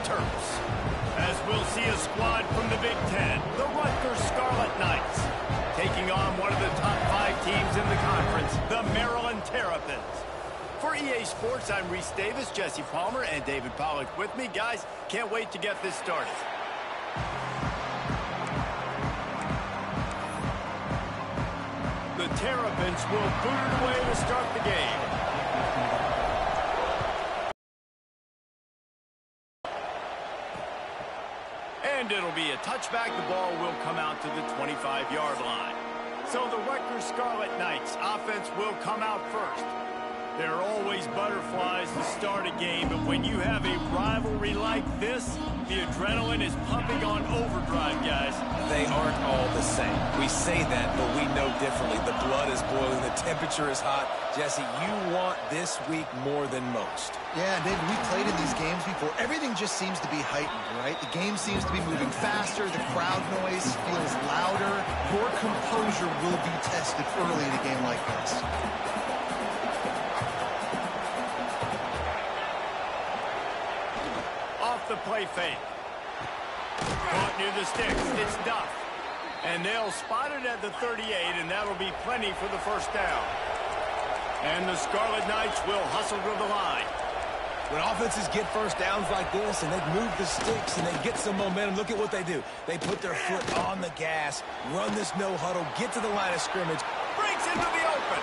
Terps. As we'll see a squad from the Big Ten, the Rutgers Scarlet Knights, taking on one of the top 5 teams in the conference, the Maryland Terrapins. For EA Sports, I'm Reese Davis, Jesse Palmer, and David Pollack with me. Guys, can't wait to get this started. The Terrapins will boot it away to start the game. And it'll be a touchback. The ball will come out to the 25-yard line. So the Rutgers Scarlet Knights offense will come out first. There are always butterflies to start a game, but when you have a rivalry like this, the adrenaline is pumping on overdrive, guys. They aren't all the same. We say that, but we know differently. The blood is boiling. The temperature is hot. Jesse, you want this week more than most. Yeah, David, we played in these games before. Everything just seems to be heightened, right? The game seems to be moving faster. The crowd noise feels louder. Your composure will be tested early in a game like this. The play fake. Caught near the sticks. It's Duff. And they'll spot it at the 38, and that'll be plenty for the first down. And the Scarlet Knights will hustle to the line. When offenses get first downs like this, and they move the sticks, and they get some momentum, look at what they do. They put their foot on the gas, run this no huddle, get to the line of scrimmage. Breaks into the open.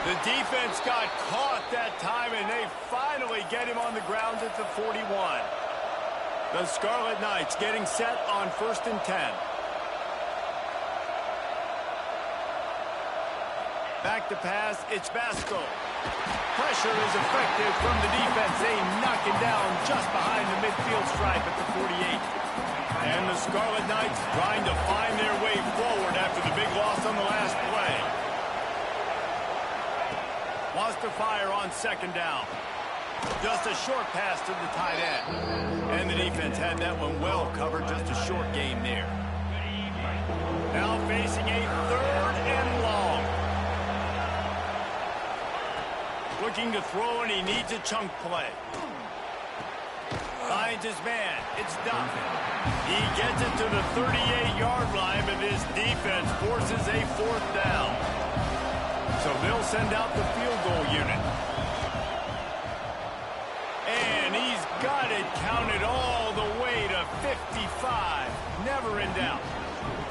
The defense got caught that time, and they finally get him on the ground at the 41. The Scarlet Knights getting set on 1st and 10. Back to pass, it's Basco. Pressure is effective from the defense. They knock him down just behind the midfield stripe at the 48. And the Scarlet Knights trying to find their way forward after the big loss on the last play. Wants to fire on 2nd down. Just a short pass to the tight end. And the defense had that one well covered. Just a short game there. Now facing a 3rd and long. Looking to throw, and he needs a chunk play. Finds his man. It's Duff. He gets it to the 38-yard line, but his defense forces a 4th down. So they'll send out the field goal unit. And he's got it counted all the way to 55. Never in doubt.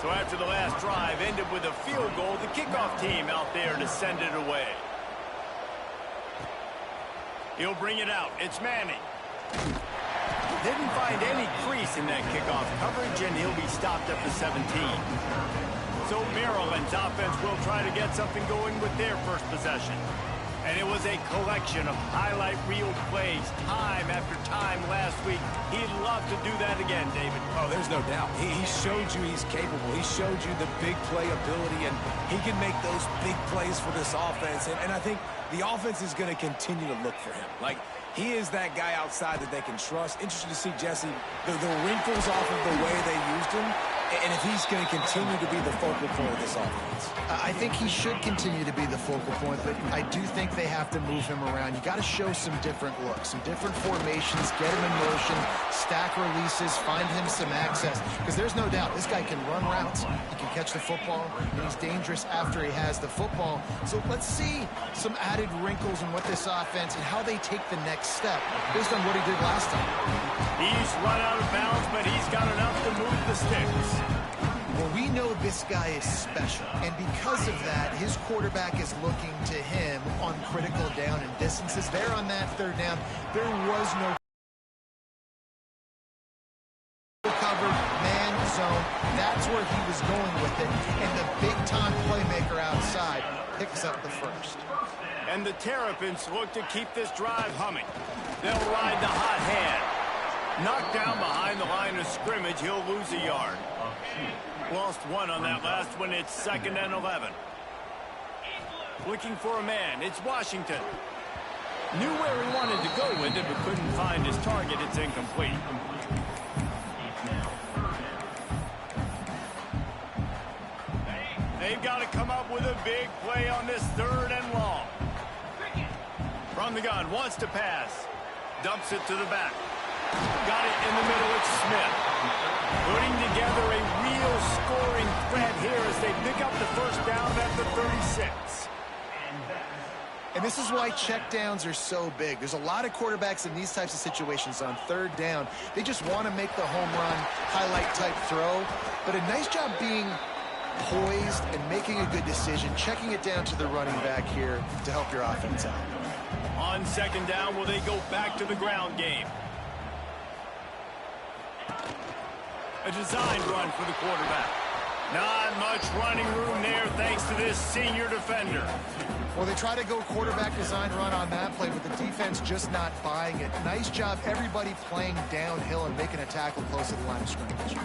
So after the last drive ended with a field goal, the kickoff team out there to send it away. He'll bring it out. It's Manning. Didn't find any crease in that kickoff coverage, and he'll be stopped at the 17. So Maryland's offense will try to get something going with their first possession. And it was a collection of highlight reel plays time after time last week. He'd love to do that again, David. Oh, there's no doubt. He showed you he's capable. He showed you the big play ability, and he can make those big plays for this offense. And I think the offense is going to continue to look for him. Like, he is that guy outside that they can trust. Interested to see, Jesse, the wrinkles off of the way they used him, and if he's going to continue to be the focal point of this offense. I think he should continue to be the focal point, but I do think they have to move him around. You got to show some different looks, some different formations, get him in motion, stack releases, find him some access, because there's no doubt this guy can run routes, he can catch the football, and he's dangerous after he has the football. So let's see some added wrinkles in what this offense and how they take the next step based on what he did last time. He's run out of bounds, but he's got enough to move the sticks. Well, we know this guy is special, and because of that, his quarterback is looking to him on critical down and distances. There on that 3rd down, there was no covered man zone. That's where he was going with it, and the big-time playmaker outside picks up the first. And the Terrapins look to keep this drive humming. They'll ride the hot hand. Knocked down behind the line of scrimmage, he'll lose a yard. Lost 1 on that last one. It's 2nd and 11. Looking for a man. It's Washington. Knew where he wanted to go with it, but couldn't find his target. It's incomplete. They've got to come up with a big play on this 3rd and long. From the gun, wants to pass. dumps it to the back. Got it in the middle. It's Smith. Putting together a real scoring threat here as they pick up the first down at the 36. And this is why checkdowns are so big. There's a lot of quarterbacks in these types of situations on third down. They just want to make the home run, highlight-type throw. But a nice job being poised and making a good decision, checking it down to the running back here to help your offense out. On second down, will they go back to the ground game? A design run for the quarterback. Not much running room there thanks to this senior defender. Well, they try to go quarterback design run on that play, but the defense just not buying it. Nice job, everybody playing downhill and making a tackle close to the line of scrimmage.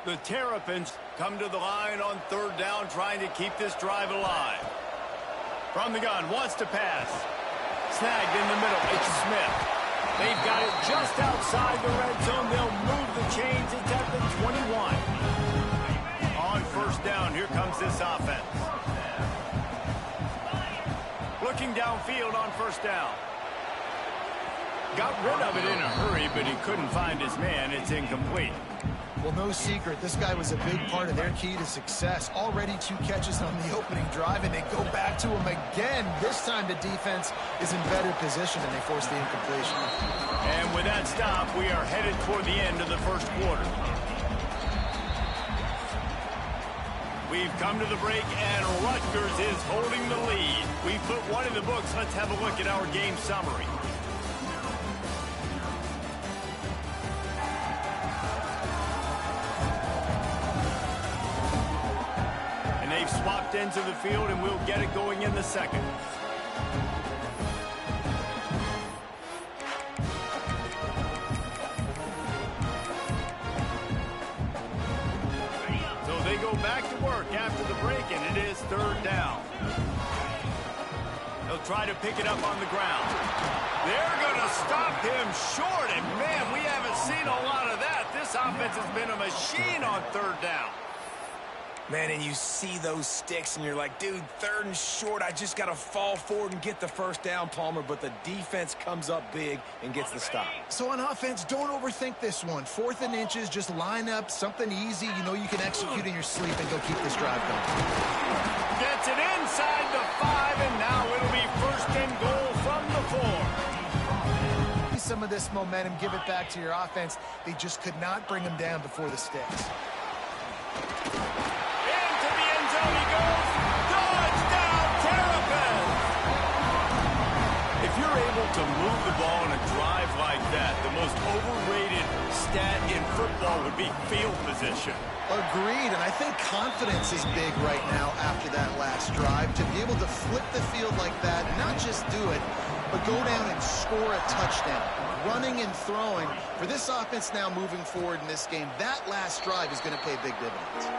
The Terrapins come to the line on third down, trying to keep this drive alive. From the gun, wants to pass. Snagged in the middle, it's Smith. They've got it just outside the red zone. They'll move the chains. It's at the 21. On first down, here comes this offense. Looking downfield on first down. Got rid of it in a hurry, but he couldn't find his man. It's incomplete. Well, no secret, this guy was a big part of their key to success. Already 2 catches on the opening drive, and they go back to him again. This time the defense is in better position, and they force the incompletion. And with that stop, we are headed toward the end of the first quarter. We've come to the break, and Rutgers is holding the lead. We put one in the books. Let's have a look at our game summary. They've swapped ends of the field, and we'll get it going in the second. So they go back to work after the break, and it is third down. They'll try to pick it up on the ground. They're going to stop him short, and man, we haven't seen a lot of that. This offense has been a machine on third down. Man, and you see those sticks, and you're like, dude, third and short, I just got to fall forward and get the first down, Palmer, but the defense comes up big and gets the stop. So on offense, don't overthink this one. 4th and inches, just line up something easy you know you can execute in your sleep and go keep this drive going. Gets it inside the 5, and now it'll be first and goal from the 4. Some of this momentum, give it back to your offense. They just could not bring them down before the sticks. He goes, touchdown, Terrapins! If you're able to move the ball on a drive like that, the most overrated stat in football would be field position. Agreed, and I think confidence is big right now after that last drive. To be able to flip the field like that, not just do it, but go down and score a touchdown. Running and throwing, for this offense now moving forward in this game, that last drive is going to pay big dividends.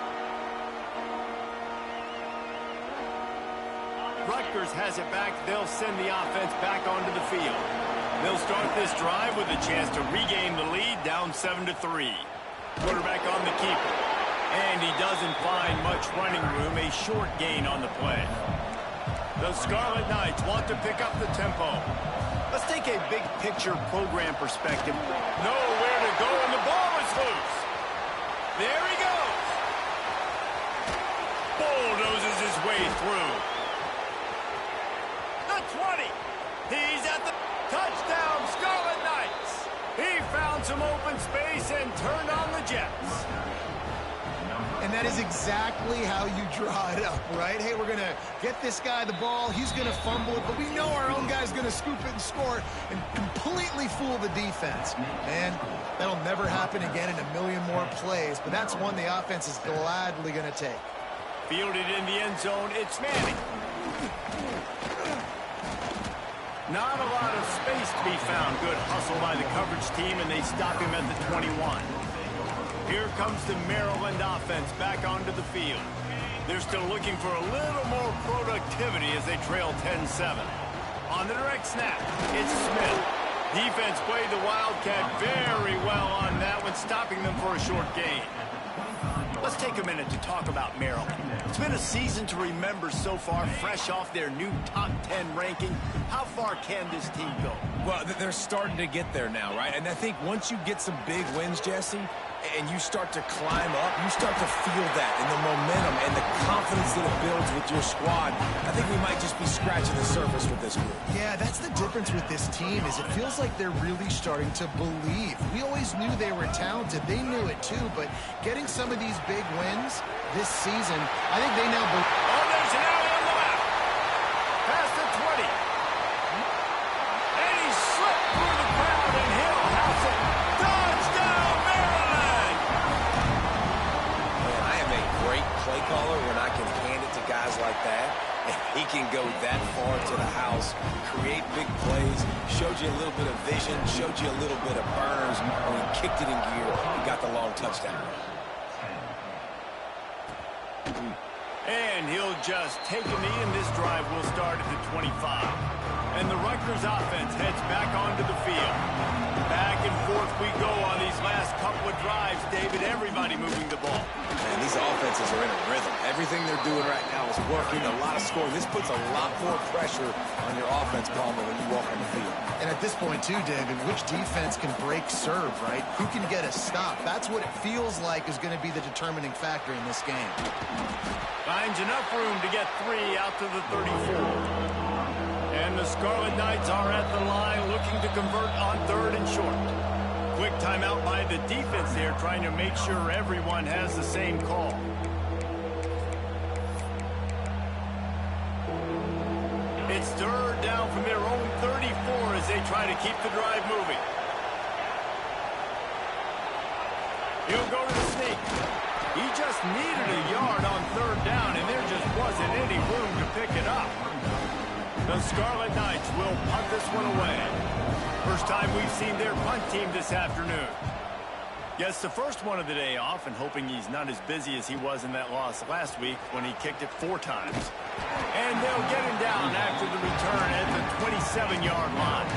Rutgers has it back. They'll send the offense back onto the field. They'll start this drive with a chance to regain the lead, down 7-3. Quarterback on the keeper. And he doesn't find much running room. A short gain on the play. The Scarlet Knights want to pick up the tempo. Let's take a big picture program perspective. Nowhere to go, and the ball is loose. There he goes. Bulldozes his way through. 20. He's at the touchdown, Scarlet Knights. He found some open space and turned on the Jets. And that is exactly how you draw it up, right? Hey, we're going to get this guy the ball. He's going to fumble it, but we know our own guy's going to scoop it and score and completely fool the defense. Man, that'll never happen again in a million more plays, but that's one the offense is gladly going to take. Fielded in the end zone, it's Manning. Not a lot of space to be found. Good hustle by the coverage team, and they stop him at the 21. Here comes the Maryland offense back onto the field. They're still looking for a little more productivity as they trail 10-7. On the direct snap, it's Smith. Defense played the Wildcat very well on that one, stopping them for a short gain. Let's take a minute to talk about Maryland. It's been a season to remember so far, fresh off their new top 10 ranking. How far can this team go? Well, they're starting to get there now, right? And I think once you get some big wins, Jesse, and you start to climb up, you start to feel that and the momentum and the confidence that it builds with your squad. I think we might just be scratching the surface with this group. Yeah, that's the difference with this team is it feels like they're really starting to believe. We always knew they were talented. They knew it too, but getting some of these big wins this season, I think they now believe. Oh, there's an alley on the left. Past the 20. And he slipped through the crowd and he'll house it. Touchdown, Maryland! Man, I am a great play caller when I can hand it to guys like that. And he can go that far to the house, create big plays, showed you a little bit of vision, showed you a little bit of burners when he kicked it in gear and got the long touchdown. And he'll just take a knee, and this drive will start at the 25. And the Rutgers offense heads back onto the field. Back and forth we go on these last couple of drives, David. Everybody moving the ball. Man, these offenses are in a rhythm. Everything they're doing right now is working. A lot of scoring. This puts a lot more pressure on your offense, Palmer, when you walk on the field. And at this point, too, David, which defense can break serve, right? Who can get a stop? That's what it feels like is going to be the determining factor in this game. Finds enough room to get 3 out to the 34. And the Scarlet Knights are at the line looking to convert on 3rd and short. Quick timeout by the defense there, trying to make sure everyone has the same call. It's 3rd down from their own 34 as they try to keep the drive moving. He'll go to the sneak. He just needed a yard on 3rd down, and there just wasn't any room to pick it up. The Scarlet Knights will punt this one away. First time we've seen their punt team this afternoon. Gets the first one of the day off, and hoping he's not as busy as he was in that loss last week when he kicked it 4 times. And they'll get him down after the return at the 27-yard line.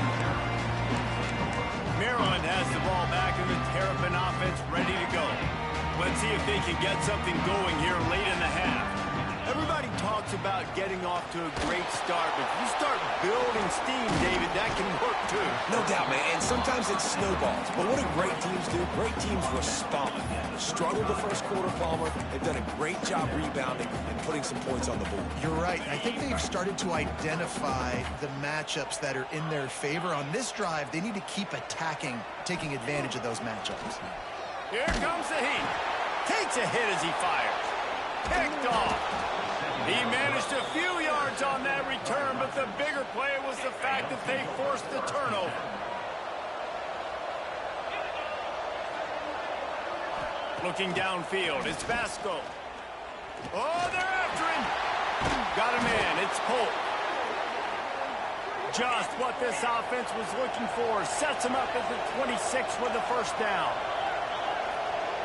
Maryland has the ball back in the Terrapin offense ready to go. Let's see if they can get something going here late in the half. Everybody talks about getting off to a great start, but if you start building steam, David, that can work too. No doubt, man, and sometimes it snowballs. But what do great teams do? Great teams respond. They struggled the first quarter, Palmer. They've done a great job rebounding and putting some points on the board. You're right. I think they've started to identify the matchups that are in their favor. On this drive, they need to keep attacking, taking advantage of those matchups. Here comes the heat. Takes a hit as he fires. Picked off. He managed a few yards on that return, but the bigger play was the fact that they forced the turnover. Looking downfield, it's Vasco. Oh, they're after him. Got a man, it's Polk. Just what this offense was looking for. Sets him up at the 26 with the first down.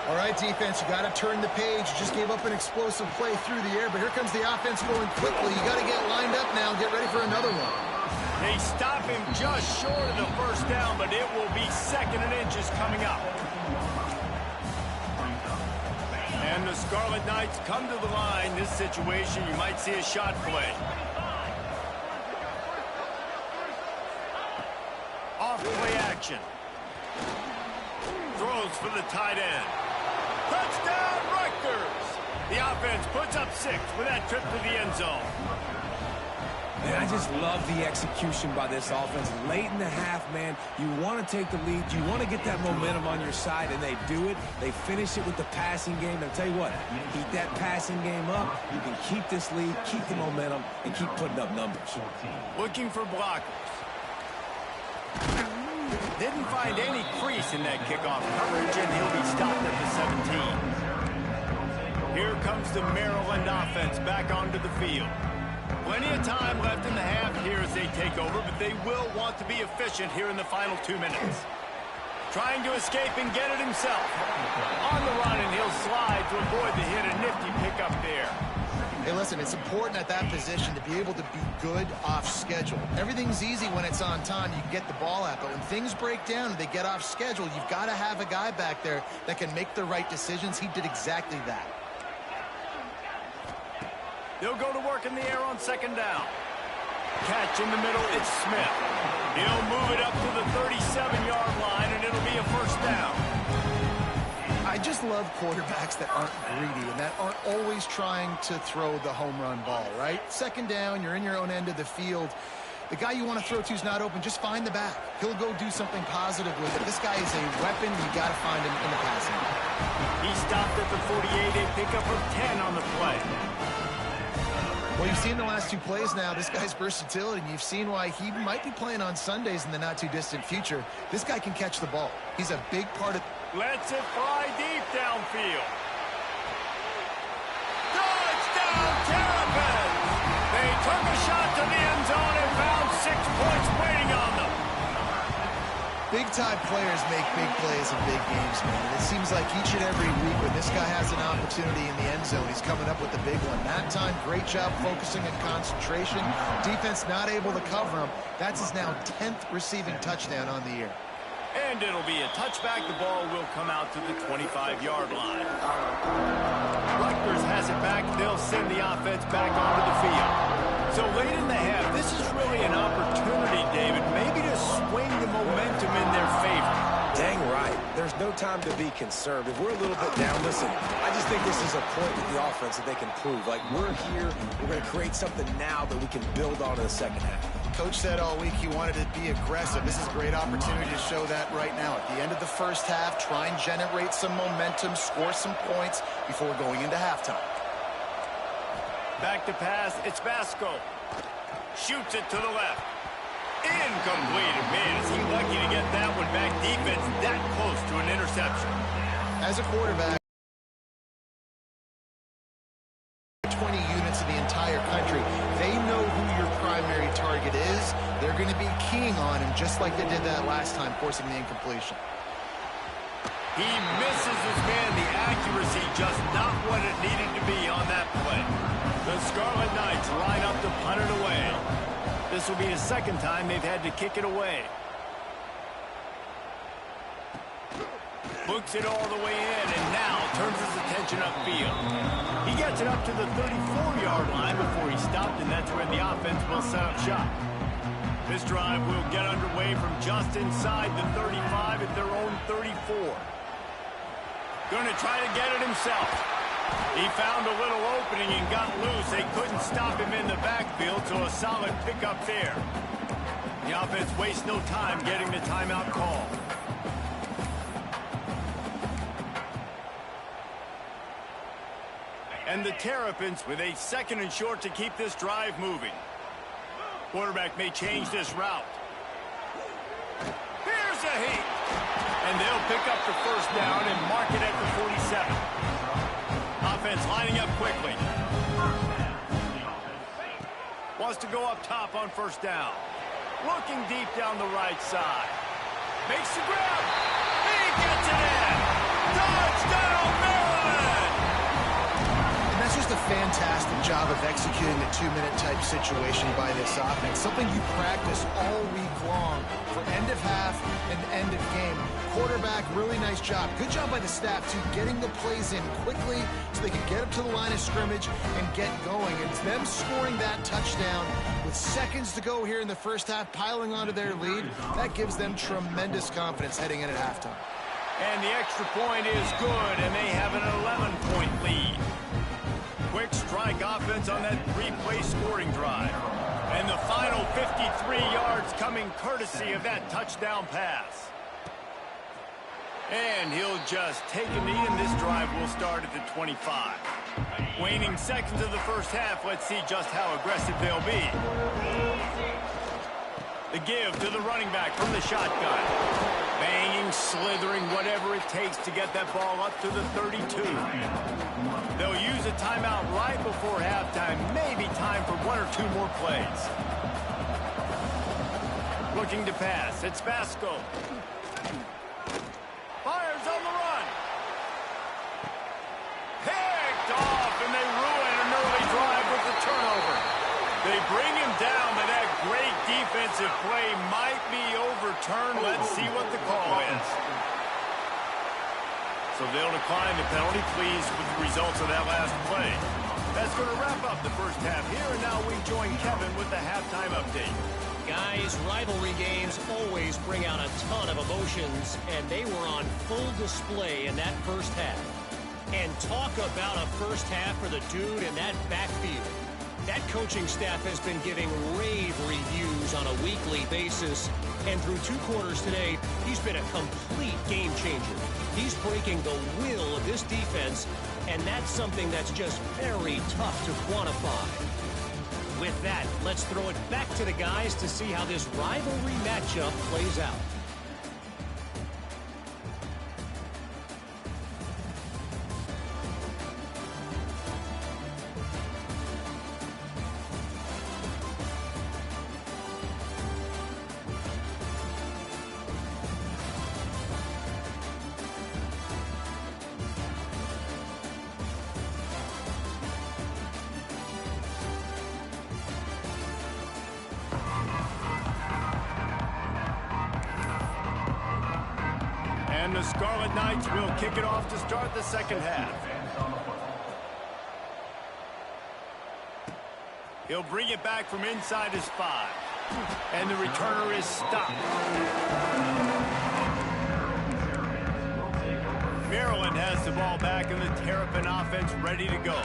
All right, defense, you got to turn the page. You just gave up an explosive play through the air, but here comes the offense going quickly. You got to get lined up now and get ready for another one. They stop him just short of the first down, but it will be 2nd and inches coming up. And the Scarlet Knights come to the line. This situation, you might see a shot play. Off play action. Throws for the tight end. Touchdown, Rutgers! The offense puts up 6 with that trip to the end zone. Man, I just love the execution by this offense. Late in the half, man, you want to take the lead. You want to get that momentum on your side, and they do it. They finish it with the passing game. And I'll tell you what, keep that passing game up. You can keep this lead, keep the momentum, and keep putting up numbers. Looking for blockers. Didn't find any crease in that kickoff coverage, and he'll be stopped at the 17. Here comes the Maryland offense back onto the field. Plenty of time left in the half here as they take over, but they will want to be efficient here in the final 2 minutes. Trying to escape and get it himself. On the run, and he'll slide to avoid the hit. A nifty pickup there. Hey, listen, it's important at that position to be able to be good off schedule. Everything's easy when it's on time. You can get the ball out, but when things break down and they get off schedule, you've got to have a guy back there that can make the right decisions. He did exactly that. They'll go to work in the air on second down. Catch in the middle, it's Smith. He'll move it up to the 37-yard line, and it'll be a first down. I just love quarterbacks that aren't greedy and that aren't always trying to throw the home run ball, right? Second down, you're in your own end of the field. The guy you want to throw to is not open. Just find the back. He'll go do something positive with it. This guy is a weapon. You got to find him in the passing. He stopped at the 48, a pickup of 10 on the play. Well, you've seen the last two plays now. This guy's versatility, and you've seen why he might be playing on Sundays in the not-too-distant future. This guy can catch the ball. He's a big part of... Lets it fly deep downfield. Touchdown, Terrapins! They took a shot to the end zone and found 6 points waiting on them. Big-time players make big plays in big games, man. And it seems like each and every week when this guy has an opportunity in the end zone, he's coming up with a big one. That time, great job focusing and concentration. Defense not able to cover him. That's his now 10th receiving touchdown on the year. And it'll be a touchback. The ball will come out to the 25-yard line. Rutgers has it back. They'll send the offense back onto the field. So late in the half, this is really an opportunity, David, maybe to swing the momentum in their favor. Dang right. There's no time to be concerned. If we're a little bit down, listen, I just think this is a point with the offense that they can prove. Like, we're here, we're going to create something now that we can build on in the second half. Coach said all week he wanted to be aggressive. This is a great opportunity to show that right now. At the end of the first half, try and generate some momentum, score some points before going into halftime. Back to pass, it's Vasco. Shoots it to the left. Incomplete. Man, is he lucky to get that one back. Defense that close to an interception. As a quarterback, 20 units in the entire country, they know who your primary target is. They're going to be keying on him just like they did that last time, forcing the incompletion. He misses his man. The accuracy just not what it needed to be on that play. The Scarlet Knights line up to punt it away. This will be the second time they've had to kick it away. Books it all the way in, and now turns his attention upfield. He gets it up to the 34-yard line before he stopped, and that's when the offense will set up shop. This drive will get underway from just inside the 35 at their own 34. Going to try to get it himself. He found a little opening and got loose. They couldn't stop him in the backfield, so a solid pickup there. The offense wastes no time getting the timeout call. And the Terrapins with a second and short to keep this drive moving. Quarterback may change this route. Here's a heat. And they'll pick up the first down and mark it at the 47. Offense lining up quickly. Wants to go up top on first down. Looking deep down the right side. Makes the grab. He gets it in. Touchdown, Maryland! And that's just a fantastic job of executing the two-minute type situation by this offense. Something you practice all week long for end of half and end of game. Quarterback, really nice job. Good job by the staff, too, getting the plays in quickly so they can get up to the line of scrimmage and get going. And it's them scoring that touchdown with seconds to go here in the first half, piling onto their lead. That gives them tremendous confidence heading in at halftime. And the extra point is good, and they have an 11-point lead. Quick strike offense on that three-play scoring drive. And the final 53 yards coming courtesy of that touchdown pass. And he'll just take a knee, and this drive will start at the 25. Waning seconds of the first half. Let's see just how aggressive they'll be. The give to the running back from the shotgun. Banging, slithering, whatever it takes to get that ball up to the 32. They'll use a timeout right before halftime. Maybe time for one or two more plays. Looking to pass. It's Vasco. Fires on the run. Picked off, and they ruin an early drive with the turnover. They bring him down, but that great defensive play might be overturned. Let's see what the call is. So they'll decline the penalty, pleased with the results of that last play. That's going to wrap up the first half here, and now we join Kevin with the halftime update. Guys, rivalry games always bring out a ton of emotions, and they were on full display in that first half. And talk about a first half for the dude in that backfield. That coaching staff has been giving rave reviews on a weekly basis, and through 2 quarters today, he's been a complete game changer. He's breaking the will of this defense, and that's something that's just very tough to quantify. With that, let's throw it back to the guys to see how this rivalry matchup plays out. And the Scarlet Knights will kick it off to start the second half. He'll bring it back from inside his 5. And the returner is stopped. Maryland has the ball back, and the Terrapin offense ready to go.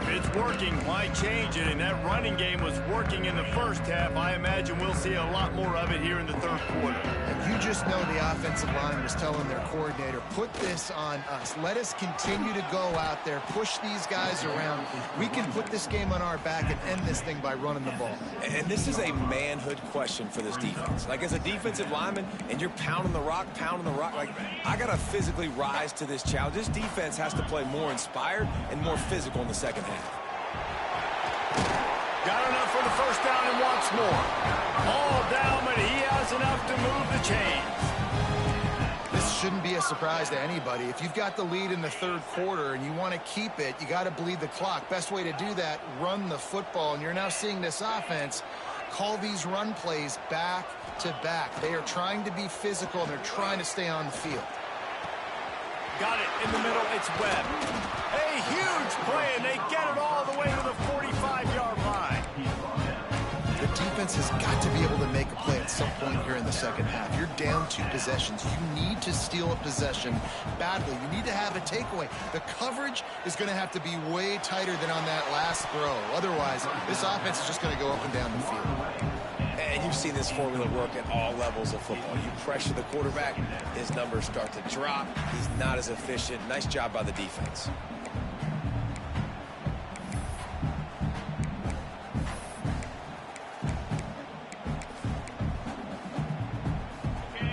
It's working. Why change it? And that running game was working in the first half. I imagine we'll see a lot more of it here in the third quarter. And you just know the offensive line was telling their coordinator, put this on us. Let us continue to go out there, push these guys around. We can put this game on our back and end this thing by running the ball. And this is a manhood question for this defense. Like, as a defensive lineman, and you're pounding the rock, like, I got to physically rise to this challenge. This defense has to play more inspired and more physical in the second half. Got enough for the first down and wants more. All down, but he has enough to move the chains. This shouldn't be a surprise to anybody. If you've got the lead in the third quarter and you want to keep it, you got to bleed the clock. Best way to do that, run the football. And you're now seeing this offense call these run plays back to back. They are trying to be physical, and they're trying to stay on the field. Got it in the middle. It's Webb. A huge play, and they get it all the way to the 45-yard line. The defense has got to be able to make a play at some point here in the second half. You're down 2 possessions. You need to steal a possession badly. You need to have a takeaway. The coverage is going to have to be way tighter than on that last throw. Otherwise, this offense is just going to go up and down the field. And you've seen this formula work at all levels of football. You pressure the quarterback, his numbers start to drop. He's not as efficient. Nice job by the defense.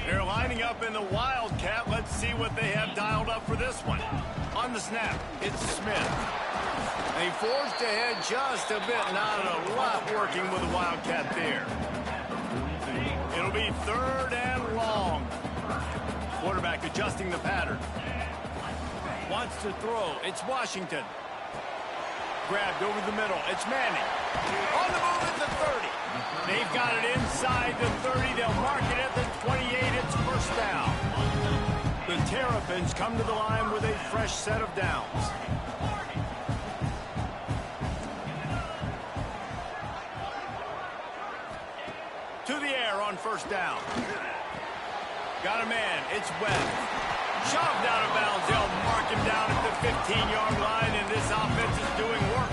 They're lining up in the Wildcat. Let's see what they have dialed up for this one. On the snap, it's Smith. They forced ahead just a bit. Not a lot working with the Wildcat there. It'll be 3rd and long. Quarterback adjusting the pattern. Wants to throw. It's Washington. Grabbed over the middle. It's Manning. On the move at the 30. They've got it inside the 30. They'll mark it at the 28. It's first down. The Terrapins come to the line with a fresh set of downs. To the air on first down. Got a man. It's Webb. Shoved out of bounds. They'll mark him down at the 15-yard line, and this offense is doing work.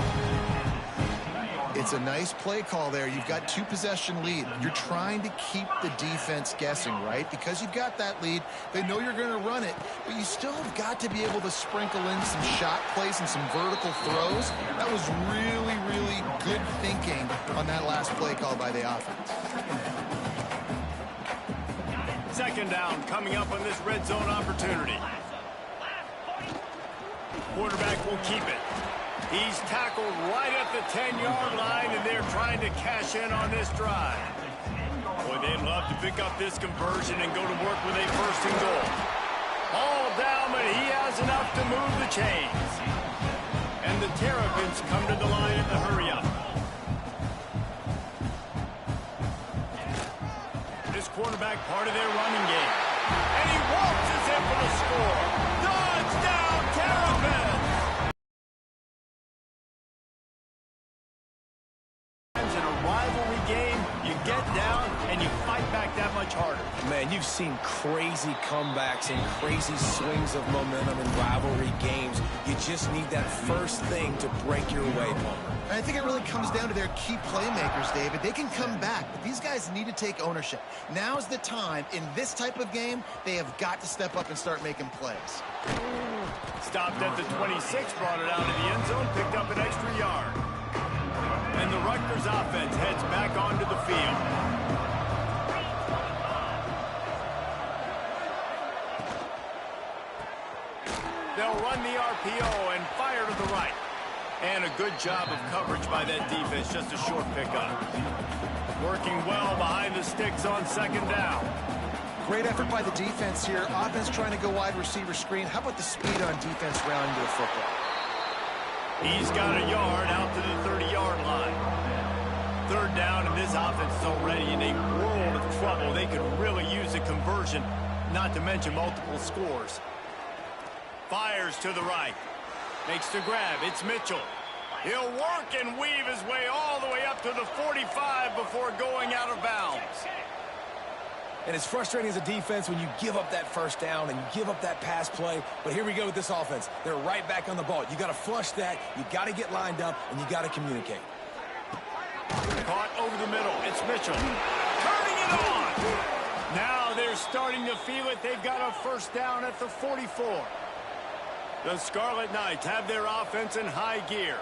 It's a nice play call there. You've got 2-possession lead. You're trying to keep the defense guessing, right? Because you've got that lead, they know you're going to run it, but you still have got to be able to sprinkle in some shot plays and some vertical throws. That was really, really good thinking on that last play call by the offense. Second down coming up on this red zone opportunity. Quarterback will keep it. He's tackled right at the 10-yard line, and they're trying to cash in on this drive. Boy, they'd love to pick up this conversion and go to work with a 1st and goal. All down, but he has enough to move the chains. And the Terrapins come to the line in the hurry-up. This quarterback part of their running game. And he waltzes in for the score. Touchdown, Terrapins! Man, you've seen crazy comebacks and crazy swings of momentum in rivalry games. You just need that first thing to break your way, Palmer. And I think it really comes down to their key playmakers, David. They can come back, but these guys need to take ownership. Now's the time. In this type of game, they have got to step up and start making plays. Stopped at the 26, brought it out of the end zone, picked up an extra yard. And the Rutgers offense heads back onto the field. They'll run the RPO and fire to the right. And a good job of coverage by that defense, just a short pickup. Working well behind the sticks on second down. Great effort by the defense here. Offense trying to go wide receiver screen. How about the speed on defense rounding to the football? He's got a yard out to the 30-yard line. Third down, and this offense is already in a world of trouble. They could really use a conversion, not to mention multiple scores. Fires to the right. Makes the grab. It's Mitchell. He'll work and weave his way all the way up to the 45 before going out of bounds. And it's frustrating as a defense when you give up that first down and you give up that pass play. But here we go with this offense. They're right back on the ball. You got to flush that. You got to get lined up, and you got to communicate. Caught over the middle. It's Mitchell. Turning it on. Now they're starting to feel it. They've got a first down at the 44. The Scarlet Knights have their offense in high gear.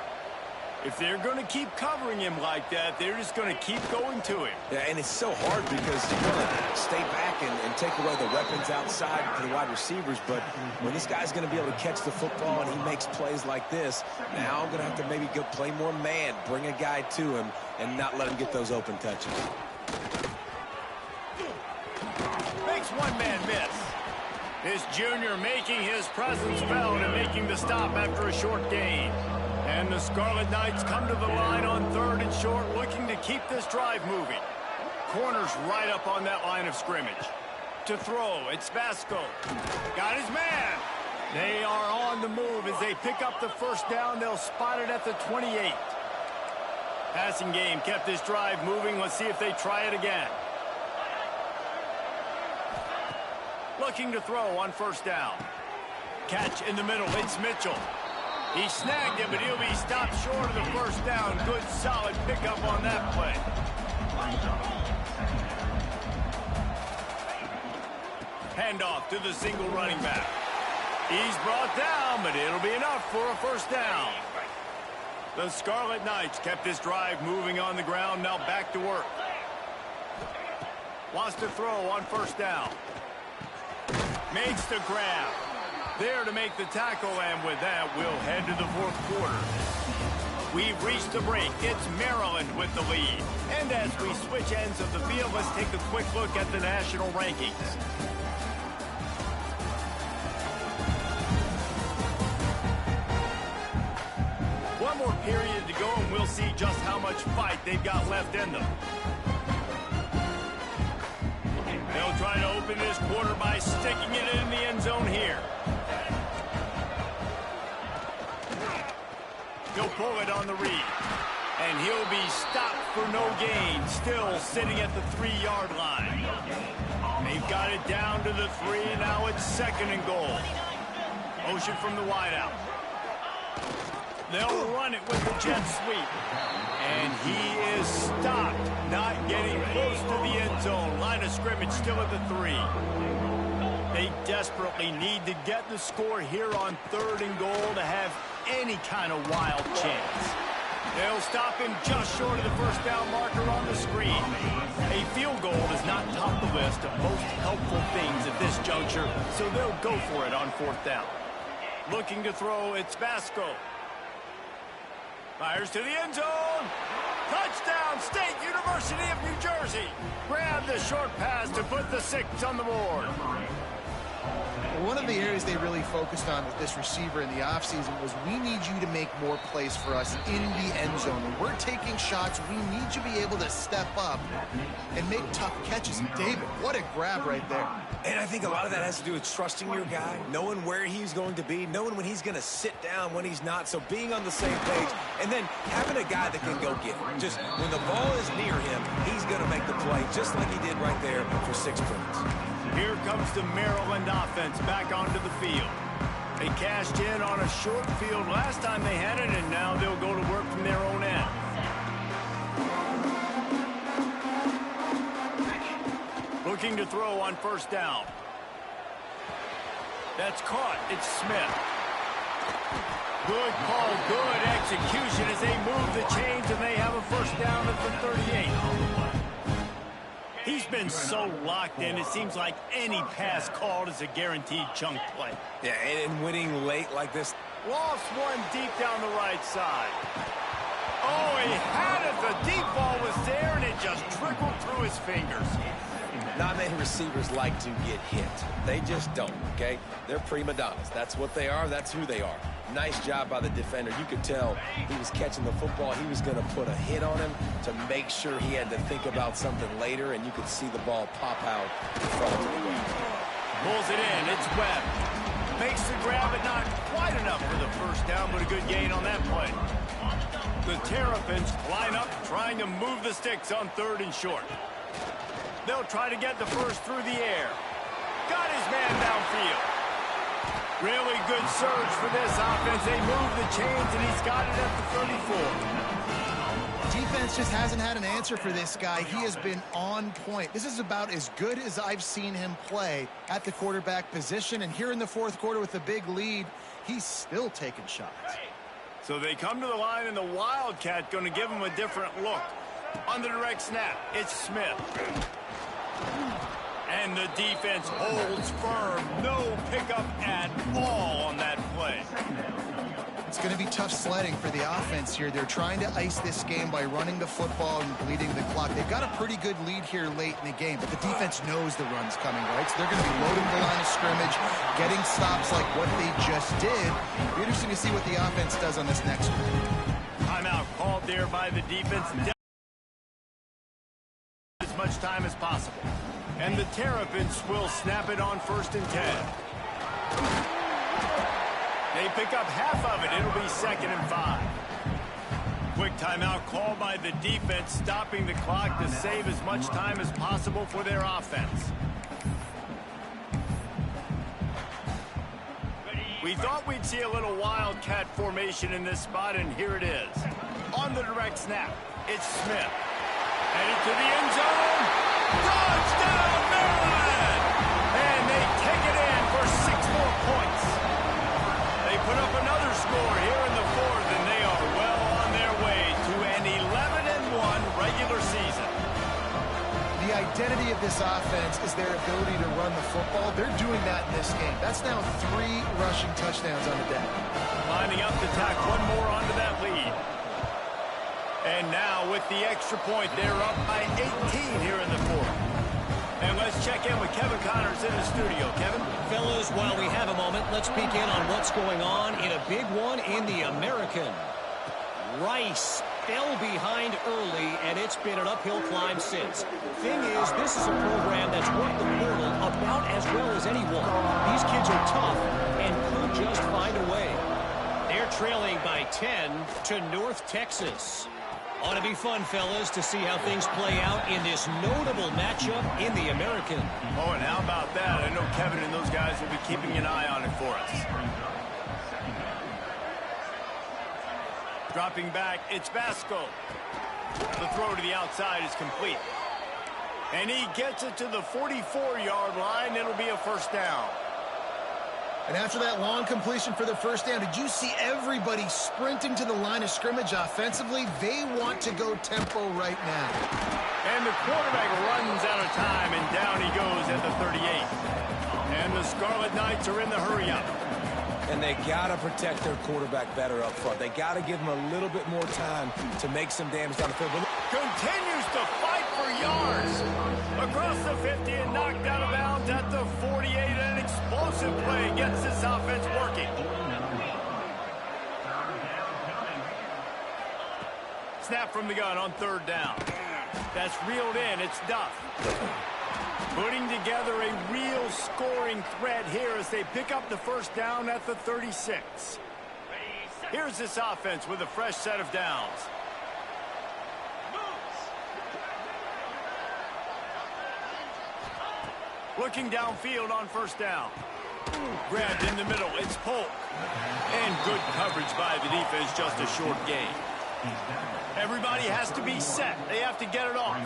If they're going to keep covering him like that, they're just going to keep going to him. Yeah, and it's so hard because you want to stay back and take away the weapons outside to the wide receivers. But when this guy's going to be able to catch the football and he makes plays like this, now I'm going to have to maybe go play more man, bring a guy to him, and not let him get those open touches. Makes one man miss. This junior making his presence felt and making the stop after a short gain. And the Scarlet Knights come to the line on third and short, looking to keep this drive moving. Corners right up on that line of scrimmage. To throw, it's Vasco. Got his man. They are on the move as they pick up the first down. They'll spot it at the 28. Passing game kept this drive moving. Let's see if they try it again. Looking to throw on first down. Catch in the middle, it's Mitchell. He snagged it, but he'll be stopped short of the first down. Good, solid pickup on that play. Handoff to the single running back. He's brought down, but it'll be enough for a first down. The Scarlet Knights kept this drive moving on the ground. Now back to work. Wants to throw on first down. Makes the grab. There to make the tackle, and with that, we'll head to the fourth quarter. We've reached the break. It's Maryland with the lead. And as we switch ends of the field, let's take a quick look at the national rankings. One more period to go, and we'll see just how much fight they've got left in them. They'll try to open this quarter by sticking it in the end zone here. He'll pull it on the read. And he'll be stopped for no gain. Still sitting at the 3-yard line. They've got it down to the 3. Now it's second and goal. Motion from the wideout. They'll run it with the jet sweep. And he is stopped. Not getting close to the end zone. Line of scrimmage still at the 3. They desperately need to get the score here on third and goal to have any kind of wild chance. They'll stop him just short of the first down marker on the screen. A field goal does not top the list of most helpful things at this juncture, so they'll go for it on fourth down. Looking to throw, it's Vasco. Fires to the end zone. Touchdown, State University of New Jersey. Grab the short pass to put the 6 on the board. One of the areas they really focused on with this receiver in the offseason was we need you to make more plays for us in the end zone. When we're taking shots, we need you to be able to step up and make tough catches. And David, what a grab right there. And I think a lot of that has to do with trusting your guy, knowing where he's going to be, knowing when he's going to sit down, when he's not. So being on the same page, and then having a guy that can go get it. Just when the ball is near him, he's going to make the play, just like he did right there for 6 points. Here comes the Maryland offense back onto the field. They cashed in on a short field last time they had it, and now they'll go to work from their own end. Looking to throw on first down. That's caught. It's Smith. Good call, good execution as they move the chains, and they have a first down at the 38. He's been so locked in, it seems like any pass called is a guaranteed chunk play. Yeah, and winning late like this. Lost one deep down the right side. Oh, he had it. The deep ball was there, and it just trickled through his fingers. Not many receivers like to get hit. They just don't, okay? They're prima donnas. That's what they are. That's who they are. Nice job by the defender. You could tell he was catching the football. He was going to put a hit on him to make sure he had to think about something later, and you could see the ball pop out in front of the ground. Pulls it in. It's Webb. Makes the grab, but not quite enough for the first down, but a good gain on that play. The Terrapins line up, trying to move the sticks on 3rd and short. They'll try to get the first through the air. Got his man downfield. Really good surge for this offense. They move the chains, and he's got it at the 34. Defense just hasn't had an answer for this guy. He has been on point. This is about as good as I've seen him play at the quarterback position. And here in the 4th quarter with a big lead, he's still taking shots. So they come to the line, and the Wildcat going to give him a different look. On the direct snap, it's Smith. And the defense holds firm. No pickup at all on that play. It's going to be tough sledding for the offense here. They're trying to ice this game by running the football and bleeding the clock. They've got a pretty good lead here late in the game, but the defense knows the run's coming, right? So they're going to be loading the line of scrimmage, getting stops like what they just did. It'll be interesting to see what the offense does on this next one. Timeout called there by the defense. As much time as possible. And the Terrapins will snap it on 1st and 10. They pick up half of it. It'll be 2nd and 5. Quick timeout called by the defense, stopping the clock to save as much time as possible for their offense. We thought we'd see a little Wildcat formation in this spot, and here it is. On the direct snap, it's Smith. Headed to the end zone. Touchdown, Maryland! And they take it in for 6 more points. They put up another score here in the 4th, and they are well on their way to an 11-1 regular season. The identity of this offense is their ability to run the football. They're doing that in this game. That's now 3 rushing touchdowns on the day. Lining up to tack one more onto that lead. And now with the extra point, they're up by 18 here in the 4th. And let's check in with Kevin Connors in the studio. Kevin? Fellas, while we have a moment, let's peek in on what's going on in a big one in the American. Rice fell behind early, and it's been an uphill climb since. Thing is, this is a program that's worked the portal about as well as anyone. These kids are tough and could just find a way. They're trailing by 10 to North Texas. Ought to be fun, fellas, to see how things play out in this notable matchup in the American. Oh, and how about that? I know Kevin and those guys will be keeping an eye on it for us. Dropping back, it's Vasco. The throw to the outside is complete. And he gets it to the 44-yard line. It'll be a first down. And after that long completion for the first down, did you see everybody sprinting to the line of scrimmage offensively? They want to go tempo right now. And the quarterback runs out of time, and down he goes at the 38. And the Scarlet Knights are in the hurry-up. And they got to protect their quarterback better up front. They got to give him a little bit more time to make some damage down the field. Continues to fight for yards. Across the 50 and knocked out of bounds at the 48. An explosive play gets this offense working. Snap from the gun on third down. That's reeled in. It's Duff. Putting together a real scoring threat here as they pick up the first down at the 36. Here's this offense with a fresh set of downs. Looking downfield on first down. Grabbed in the middle. It's Polk. And good coverage by the defense. Just a short gain. Everybody has to be set. They have to get it off.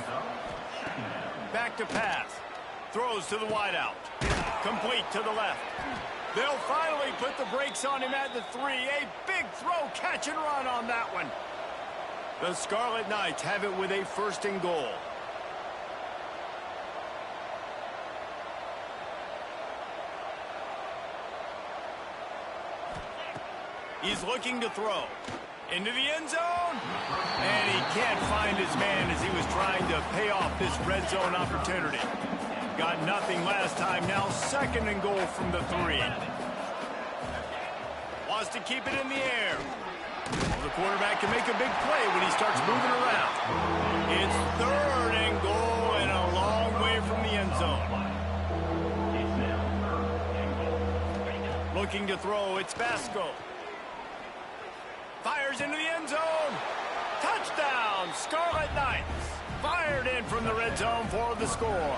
Back to pass. Throws to the wideout. Complete to the left. They'll finally put the brakes on him at the 3. A big throw, catch and run on that one. The Scarlet Knights have it with a first and goal. He's looking to throw. Into the end zone. And he can't find his man as he was trying to pay off this red zone opportunity. Got nothing last time. Now second and goal from the 3. Wants to keep it in the air. The quarterback can make a big play when he starts moving around. It's third and goal and a long way from the end zone. Looking to throw. It's Vasco. Fires into the end zone. Touchdown, Scarlet Knights. Fired in from the red zone for the score.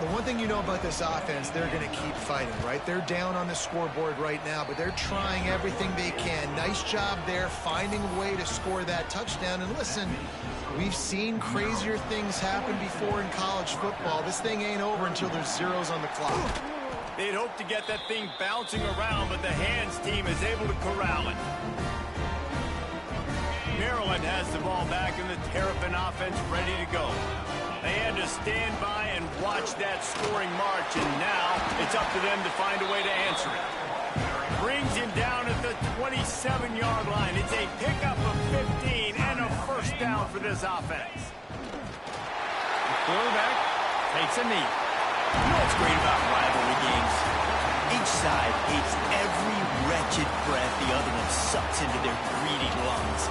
The one thing you know about this offense, they're going to keep fighting, right? They're down on the scoreboard right now, but they're trying everything they can. Nice job there, finding a way to score that touchdown. And listen, we've seen crazier things happen before in college football. This thing ain't over until there's zeros on the clock. They'd hoped to get that thing bouncing around, but the hands team is able to corral it. Maryland has the ball back and the Terrapin offense ready to go. They had to stand by and watch that scoring march, and now it's up to them to find a way to answer it. Brings him down at the 27-yard line. It's a pickup of 15 and a first down for this offense. The quarterback takes a knee. You know what's great about rivalry games? Each side hates every wretched breath the other one sucks into their greedy lungs.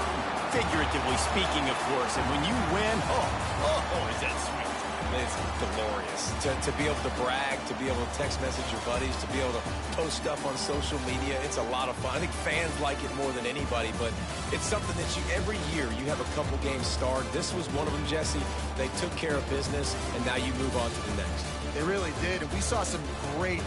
Figuratively speaking, of course, and when you win, oh, is that sweet. It's glorious. To be able to brag, to be able to text message your buddies, to be able to post stuff on social media, it's a lot of fun. I think fans like it more than anybody, but it's something that every year you have a couple games starred. This was one of them, Jesse. They took care of business, and now you move on to the next. They really did, and we saw some great